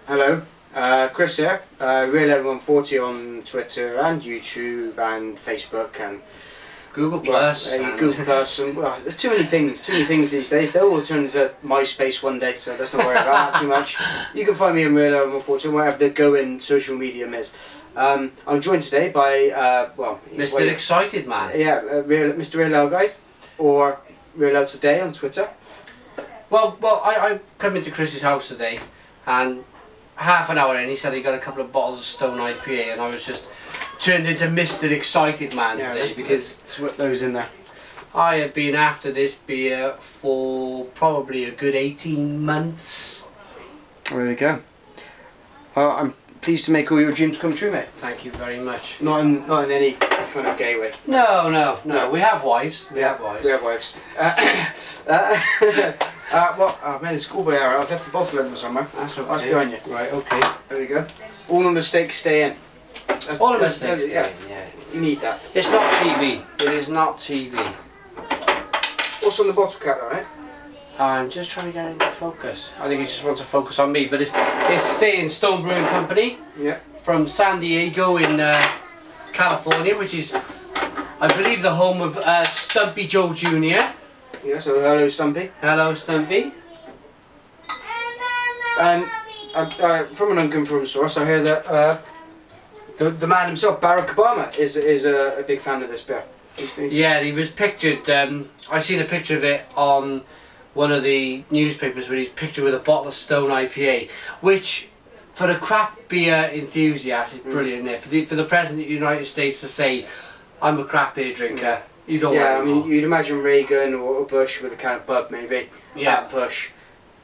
Hello, Chris here, Real1140 on Twitter and YouTube and Facebook and Google Plus. Google Plus and well, there's too many things these days. They'll all turn into MySpace one day, so let's not worry about that too much. You can find me on Real1140 wherever the going social media is. I'm joined today by Mr. Excited Man. Yeah, Mr. Real Guy or Real Today on Twitter. Well, I come into Chris's house today, and half an hour in, he said he got a couple of bottles of Stone IPA, and I was just turned into Mr. Excited Man today because let's whip those in there. I have been after this beer for probably a good 18 months. There we go. I'm pleased to make all your dreams come true, mate. Thank you very much. Not in any kind of gay way. No. We have wives. We have wives. I've made a schoolboy error. I've left the bottle open somewhere. That's okay. That's behind you. Right, okay. There we go. All the mistakes stay in. All the mistakes stay in, yeah. You need that. It's not TV. It is not TV. What's on the bottle cap, right? I'm just trying to get it into focus. I think he just wants to focus on me, but it's saying Stone Brewing Company. Yeah. From San Diego in California, which is, I believe, the home of Stumpy Joe Jr. Yeah, so hello Stumpy. Hello Stumpy. And from an unconfirmed source, I hear that the man himself, Barrack Obama, is a big fan of this beer. Yeah, he was pictured. I seen a picture of it on one of the newspapers where he's pictured with a bottle of Stone IPA, which, for a craft beer enthusiast, is brilliant. For the president of the United States to say, "I'm a craft beer drinker." You don't. Yeah, I mean, you'd imagine Reagan or Bush with a can of Bud, maybe. Yeah. Bush.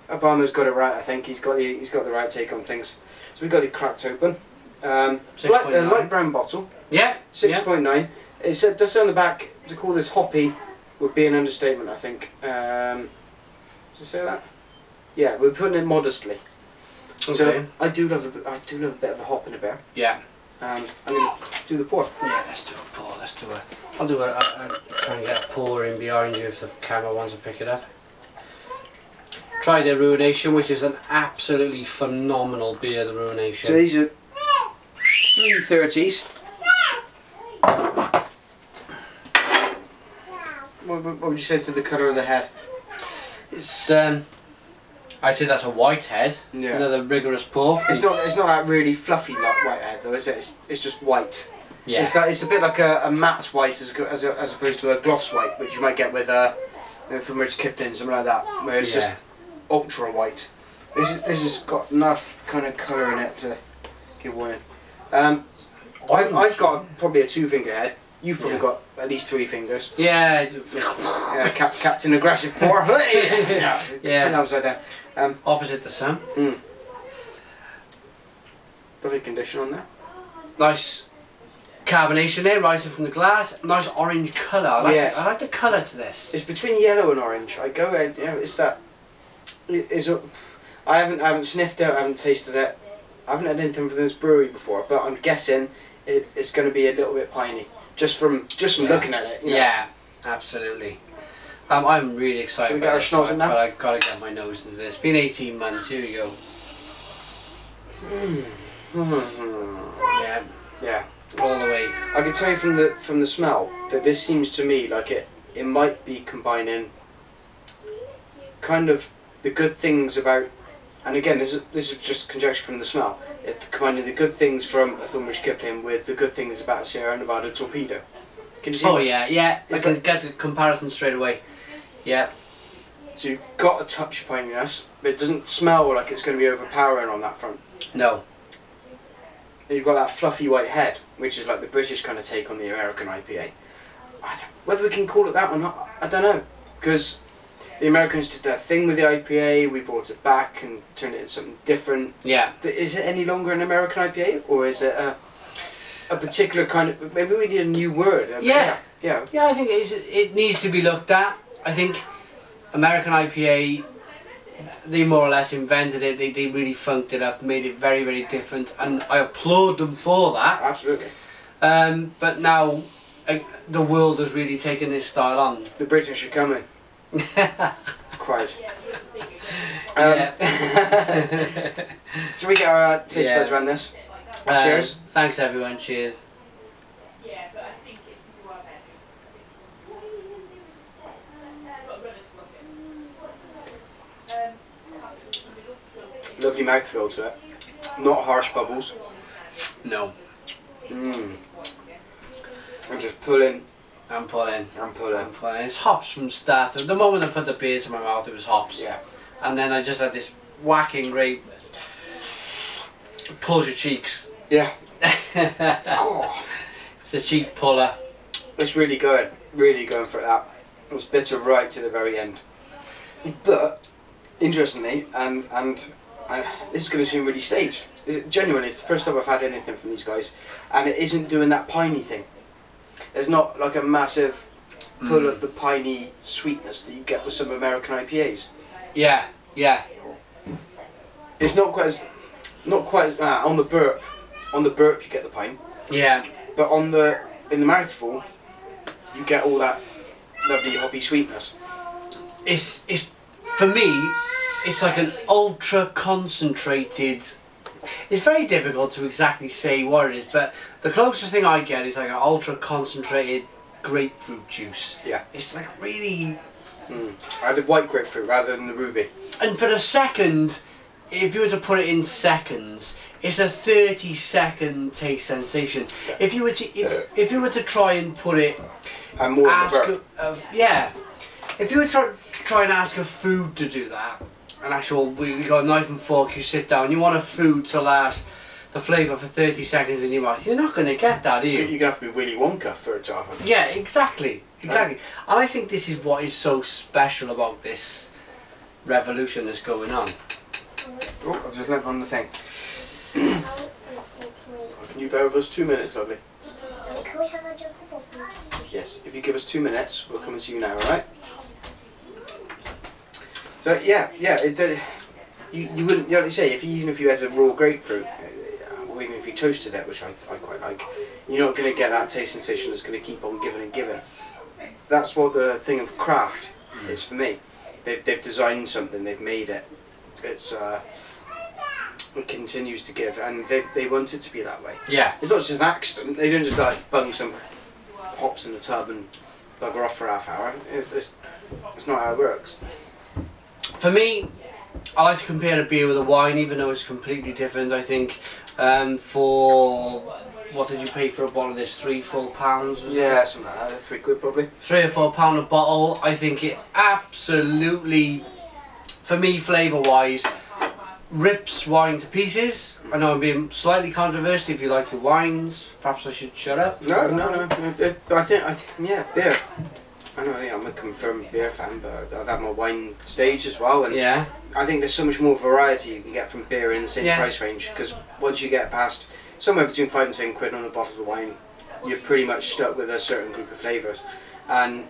Obama's got it right. I think he's got the right take on things. So we've got it cracked open. A light brown bottle. Yeah. 6.9. It does say on the back, to call this hoppy would be an understatement, I think. Does it say that? Yeah, we're putting it modestly. Okay. So I do love a bit of a hop in a beer. Yeah. I'm going to do the pour. Yeah, let's do a pour. I'll do try and get a pour in behind you if the camera wants to pick it up. Try the Ruination, which is an absolutely phenomenal beer, the Ruination. So these are 330s. What would you say to the colour of the head? It's I'd say that's a white head. Yeah. Another rigorous pour. It's not that really fluffy like white head though, is it? It's just white. Yeah. It's a bit like a matte white as opposed to a gloss white, which you might get with from Rich Kipling, something like that, where it's just ultra white. This has got enough kind of colour in it to give warning. I've got probably a 2-finger head. You've probably got at least 3 fingers. Yeah. Captain Aggressive pour. Yeah. Turn upside down. Opposite the sun. Lovely condition on there. Nice carbonation there, rising from the glass. Nice orange colour. I like the colour to this. It's between yellow and orange. I haven't sniffed it. I haven't tasted it. I haven't had anything from this brewery before, but I'm guessing it's going to be a little bit piney, just from looking at it. You know? Yeah, absolutely. I'm really excited. Should we get our schnoz in now? But I've got to get my nose into this. It's been 18 months. Here we go. Yeah. All the way. I can tell you from the smell that this seems to me like it might be combining kind of the good things about, and again this is just conjecture from the smell. It's combining the good things from a film Rich Kipling with the good things about Sierra Nevada Torpedo. Can you see? Oh yeah. I can get the comparison straight away. Yeah. So you've got a touch of pininess, but it doesn't smell like it's going to be overpowering on that front. No. And you've got that fluffy white head, which is like the British kind of take on the American IPA. Whether we can call it that or not, I don't know. Because the Americans did their thing with the IPA, we brought it back and turned it into something different. Yeah. Is it any longer an American IPA, or is it a particular kind of... Maybe we need a new word. Yeah, I think it needs to be looked at. I think American IPA, they more or less invented it. They really funked it up, made it very, very different, and I applaud them for that. Absolutely. But now the world has really taken this style on. The British are coming. Quite. Yeah. Should we get our taste buds around this? Cheers. Thanks everyone. Cheers. Lovely mouthfeel to it. Not harsh bubbles. No. I'm just pulling. I'm pulling. I'm pulling. I'm pulling. It's hops from start. The moment I put the beer to my mouth, it was hops. Yeah. And then I just had this whacking great. Pulls your cheeks. Yeah. Oh. It's a cheek puller. It's really going for that. It was bitter right to the very end. But interestingly, and this is going to seem really staged. Genuinely, it's the first time I've had anything from these guys, and it isn't doing that piney thing. There's not like a massive pull of the piney sweetness that you get with some American IPAs. Yeah, yeah. It's not quite as on the burp. On the burp, you get the pine. Yeah. But in the mouthful, you get all that lovely hoppy sweetness. It's for me, it's like an ultra concentrated. It's very difficult to exactly say what it is, but the closest thing I get is like an ultra concentrated grapefruit juice. Yeah. It's like really. I had the white grapefruit rather than the ruby. And for the second, if you were to put it in seconds, it's a 30-second taste sensation. Yeah. If you were to try and put it, and more yeah, if you were to try and ask a food to do that, an actual, we got a knife and fork, you sit down, you want a food to last the flavour for 30 seconds in your mouth, you're not going to get that, are you? You're going to have to be Willy Wonka for it to happen. Yeah, exactly. And I think this is what is so special about this revolution that's going on. Oh, I've just left on the thing. Can you bear with us 2 minutes, lovely? Can we have a joke about this? Yes, if you give us 2 minutes, we'll come and see you now, alright? So, yeah, you wouldn't, like you say, even if you had a raw grapefruit, or even if you toasted it, which I quite like, you're not going to get that taste sensation that's going to keep on giving and giving. That's what the thing of craft is for me. They've designed something, they've made it. It continues to give, and they want it to be that way. Yeah. It's not just an accident. They don't just like bung some hops in the tub and bugger off for half hour. It's not how it works. For me, I like to compare a beer with a wine, even though it's completely different. I think for what did you pay for a bottle of this? £3-4? Yeah, something like that. £3 probably. £3 or £4 a bottle. I think it absolutely, for me, flavour-wise, rips wine to pieces. I know I'm being slightly controversial. If you like your wines, perhaps I should shut up. No. I think yeah, beer. I know, yeah, I'm a confirmed beer fan, but I've had my wine stage as well, and yeah, I think there's so much more variety you can get from beer in the same price range. Because once you get past somewhere between £5 and £10 on a bottle of wine, you're pretty much stuck with a certain group of flavours. And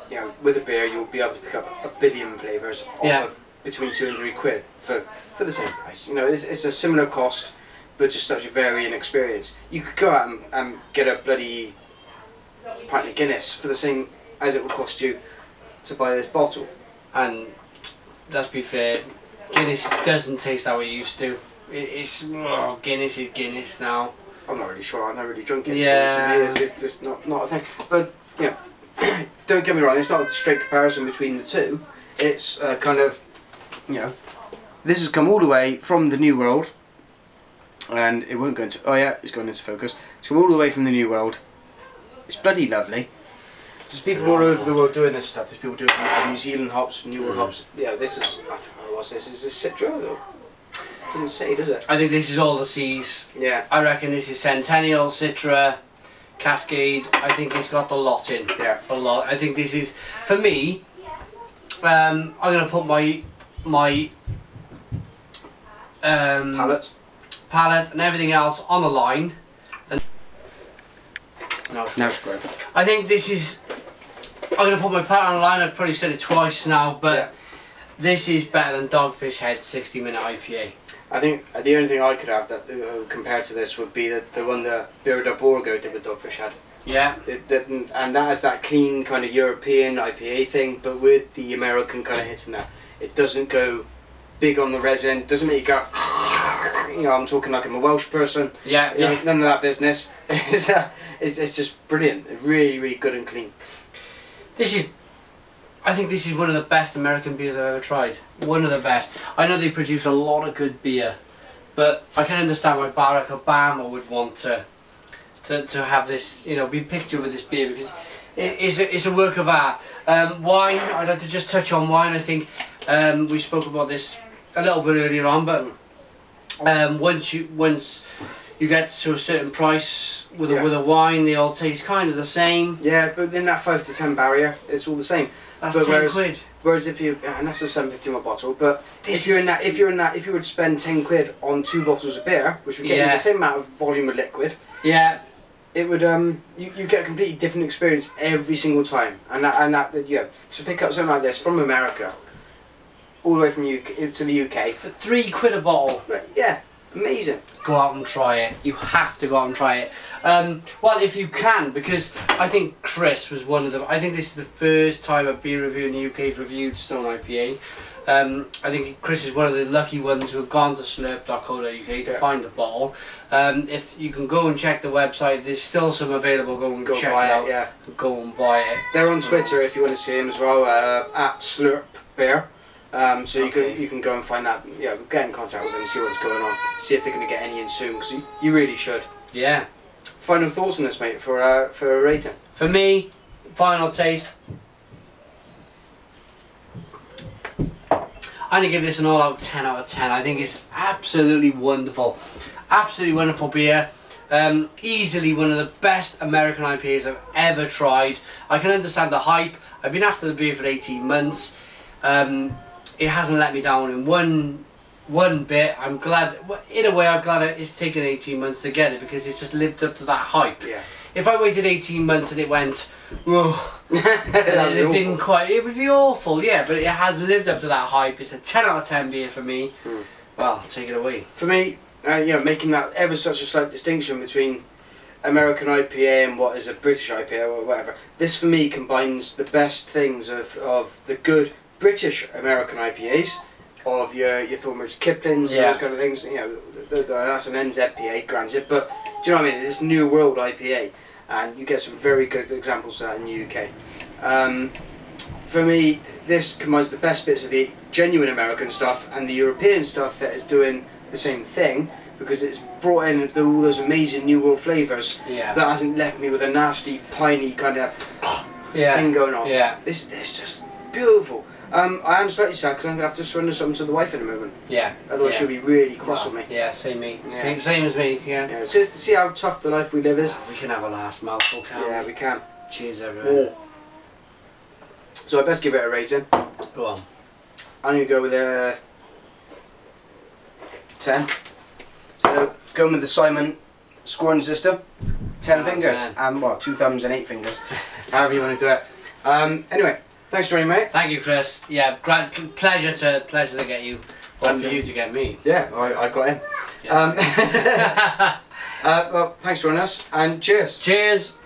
you know, with a beer, you'll be able to pick up a billion flavours off of between £2 and £3 for the same price. You know, it's a similar cost, but just such a varying experience. You could go out and get a bloody pint of Guinness for the same as it would cost you to buy this bottle. And let's be fair, Guinness doesn't taste how it used to. Guinness is Guinness now. I'm not really sure. I've never really drunk it. Yeah. So it's just not a thing. But yeah, don't get me wrong. It's not a straight comparison between the two. It's kind of, you know, this has come all the way from the New World, and it won't go into. Oh yeah, it's going into focus. It's come all the way from the New World. It's bloody lovely. There's people all over the world doing this stuff. There's people doing it from New Zealand hops, from New World hops. Yeah, this is. I don't know what's this. Is this Citra though? Doesn't say, does it? I think this is all the C's. Yeah. I reckon this is Centennial, Citra, Cascade. I think it's got the lot in. Yeah. A lot. I think this is, for me, I'm going to put my Palette and everything else on the line. And no, it's great. I think this is, I'm going to put my palette on the line. I've probably said it twice now, but this is better than Dogfish Head 60-minute IPA. I think the only thing I could have that compared to this would be the one that Birra del Borgo did with Dogfish Head. Yeah. And that has that clean kind of European IPA thing, but with the American kind of hits in there. It doesn't go big on the resin. Doesn't make you go. You know, I'm talking like I'm a Welsh person. Yeah, You know, none of that business. It's just brilliant. Really, really good and clean. I think this is one of the best American beers I've ever tried. One of the best. I know they produce a lot of good beer, but I can understand why Barrack Obama would want to have this, you know, be pictured with this beer, because it's a work of art. Wine, I'd like to just touch on wine. I think we spoke about this a little bit earlier on, but once you get to a certain price with a wine, they all taste kind of the same. Yeah, but in that 5 to 10 barrier, it's all the same. That's but 10 quid. Whereas if you, and that's a 7.50 bottle, but if you were to spend 10 quid on 2 bottles of beer, which would get you the same amount of volume of liquid, it would you get a completely different experience every single time. And that to pick up something like this from America, all the way from UK to the UK for 3 quid a bottle. Yeah, amazing. Go out and try it. You have to go out and try it. Well, if you can, because I think Chris was one of the. I think this is the first time a beer review in the UK has reviewed Stone IPA. I think Chris is one of the lucky ones who have gone to slurp.co.uk to find a bottle. If you can go and check the website, there's still some available. Go and check it out. Yeah. Go and buy it. They're on Twitter if you want to see them as well. At Slurp Beer. So you can go and find that. Yeah, get in contact with them, see what's going on, see if they're going to get any in soon, because you really should. Yeah. Final thoughts on this, mate, for a rating? For me, final taste. I'm going to give this an all-out 10 out of 10. I think it's absolutely wonderful. Absolutely wonderful beer. Easily one of the best American IPAs I've ever tried. I can understand the hype. I've been after the beer for 18 months. It hasn't let me down in one bit. I'm glad, in a way I'm glad it's taken 18 months to get it, because it's just lived up to that hype. Yeah. If I waited 18 months and it went, oh, it didn't quite, it would be awful, yeah, but it has lived up to that hype. It's a 10 out of 10 beer for me. Well, take it away. For me, making that ever such a slight distinction between American IPA and what is a British IPA or whatever, this for me combines the best things of the good British American IPAs, of your Thornbridge Kiplings and those kind of things. You know, that's an NZPA, granted, but do you know what I mean? It's New World IPA, and you get some very good examples of that in the UK. For me, this combines the best bits of the genuine American stuff and the European stuff that is doing the same thing, because it's brought in all those amazing New World flavours that hasn't left me with a nasty, piney kind of thing going on. Yeah. It's just beautiful. I am slightly sad because I'm going to have to surrender something to the wife in a moment. Yeah. Otherwise she'll be really cross with me. Yeah, same me. Yeah. Same as me, yeah. So to see how tough the life we live is. We can have a last mouthful, can't we? Yeah, we can. Cheers, everyone. So I best give it a rating. Go on. I'm going to go with a 10. So going with the Simon scoring system. 10 fingers. 10. And what, 2 thumbs and 8 fingers. However you want to do it. Anyway, thanks for joining, mate. Thank you, Chris. Yeah, pleasure to get you. Or for you to get me. Yeah, I got him. Yeah. Well, thanks for joining us, and cheers. Cheers.